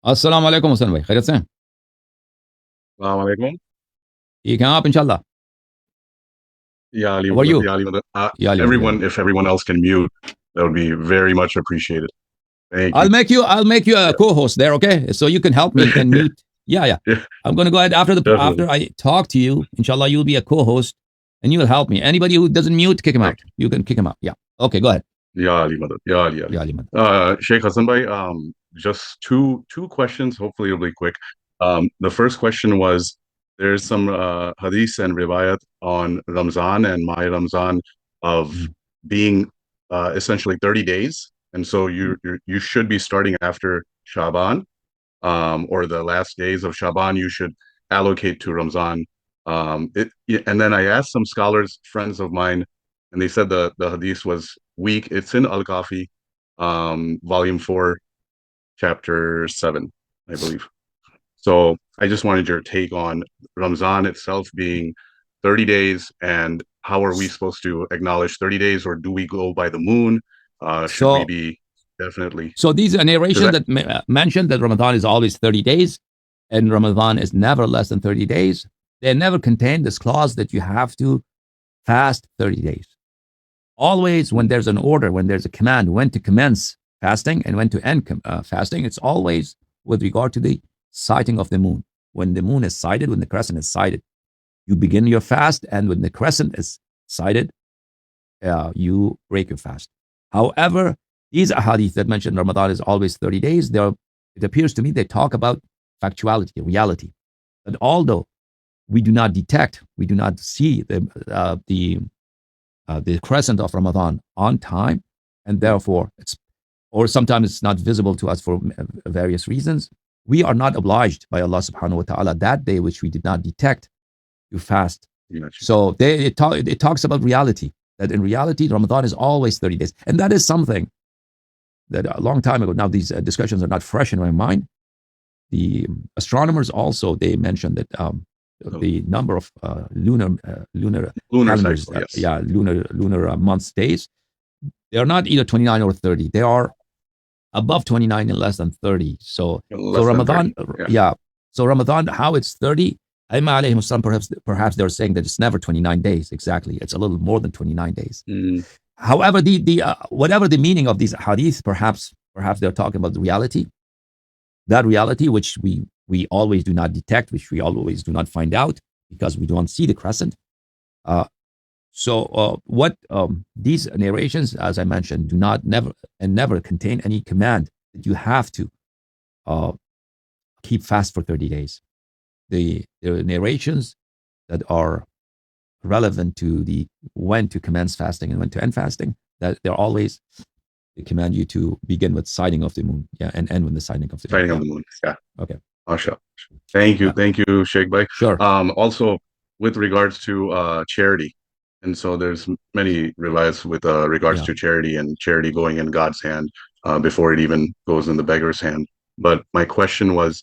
अस्सलाम वालेकुम हुसैन भाई, खैरियत से हैं? Assalamualaikum. ठीक हैं आप इंशाल्लाह? Ya Ali, how are you? Ya Ali, या अली मदद, या Ali. if everyone else can mute, that would be very much appreciated. Thank you. I'll make you a co-host there, okay? So you can help me and Yeah, mute. Yeah. yeah, I'm gonna go ahead after definitely. I talk to you. Inshallah, you'll be a co-host and you will help me. Anybody who doesn't mute, kick him Thank out. You can kick him out. Yeah. Okay, go ahead. you. Ya Ali, Ya Ali, Ya Ali mad. Sheikh Hassan bhai, just two questions. Hopefully, it'll be quick. The first question was, there's some hadith and riwayat on Ramzan and my Ramzan of Mhm. being essentially 30 days, and so you should be starting after Shaban, or the last days of Shaban. You should allocate to Ramzan. And then I asked some scholars, friends of mine, and they said the hadith was weak. It's in Al Kafi, volume 4, chapter 7, I believe. So I just wanted your take on Ramzan itself being 30 days, and how are we supposed to acknowledge 30 days, or do we go by the moon? Should we So be definitely? so these are narrations Because that mention that Ramadan is always 30 days and Ramadan is never less than 30 days. They never contain this clause that you have to fast 30 days. Always, when there's an order, when there's a command, when to commence fasting and when to end fasting, it's always with regard to the sighting of the moon. When the moon is sighted, when the crescent is sighted, you begin your fast, and when the crescent is sighted, you break your fast. However, these ahadith that mention Ramadan is always 30 days, it appears to me they talk about factuality, reality. That although we do not detect, we do not see the crescent of Ramadan on time, and therefore or sometimes it's not visible to us for various reasons, we are not obliged by Allah subhanahu wa ta'ala that day which we did not detect to fast. So it talks about reality, that in reality Ramadan is always 30 days. And that is something that a long time ago, now these discussions are not fresh in my mind. The astronomers also, they mentioned that the number of lunar calendars, cycle, yes. lunar months, days, they are not either 29 or 30. They are above 29 and less than 30. So Ramadan, 30, yeah. So Ramadan, how it's 30? Imam alayhi salam, perhaps they're saying that it's never 29 days exactly. It's a little more than 29 days. However, the whatever the meaning of these hadith, perhaps they're talking about the reality, that reality which we always do not detect, which we always do not find out because we don't see the crescent. What these narrations, as I mentioned, do not never contain any command that you have to keep fast for 30 days. The narrations that are relevant to the when to commence fasting and when to end fasting, that they're always, they command you to begin with sighting of the moon, and end with the sighting of the moon. Sighting of the moon, yeah. Okay. Masha. Thank you, Sheikh Bhai. Sure. Also, with regards to charity, and so there's many riwayats with regards to charity, and charity going in God's hand before it even goes in the beggar's hand. But my question was,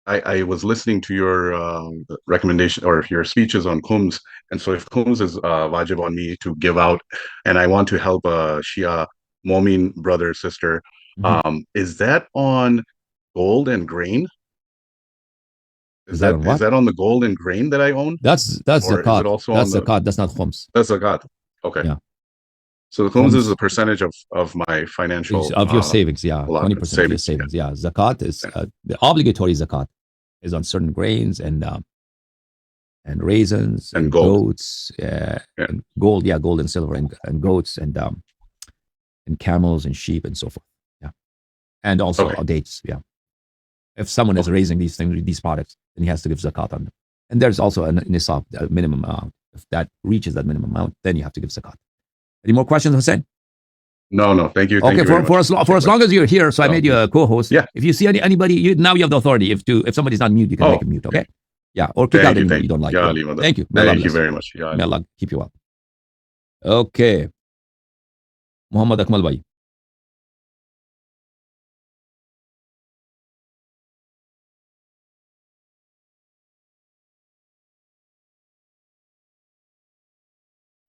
I was listening to your recommendation or your speeches on Khums, and so if Khums is wajib on me to give out, and I want to help a Shia Momin brother or sister, is that on gold and grain? Is that on the gold and grain that I own? That's zakat. Is it also that's zakat. That's not khums. That's zakat. Okay. Yeah. So the khums is a percentage of my financial of your savings. Yeah, 20% of your savings. Yeah. Zakat is the obligatory zakat is on certain grains and raisins and goats and gold. Yeah, gold and silver and goats and camels and sheep and so forth. Yeah, and also dates. Yeah. If someone is raising these things, these products, then he has to give zakat on them. And there's also a nisab, a minimum amount. If that reaches that minimum amount, then you have to give zakat. Any more questions, Hussain? No. Thank you. Okay, for as long as you're here, so I made you a co-host. Yeah. If you see anybody, now you have the authority. If somebody's not mute, you can make him mute. Okay. Yeah. Or kick out anybody you don't like. Thank you. Thank you very much. May Allah keep you well. Okay. Muhammad Akmal Bhai.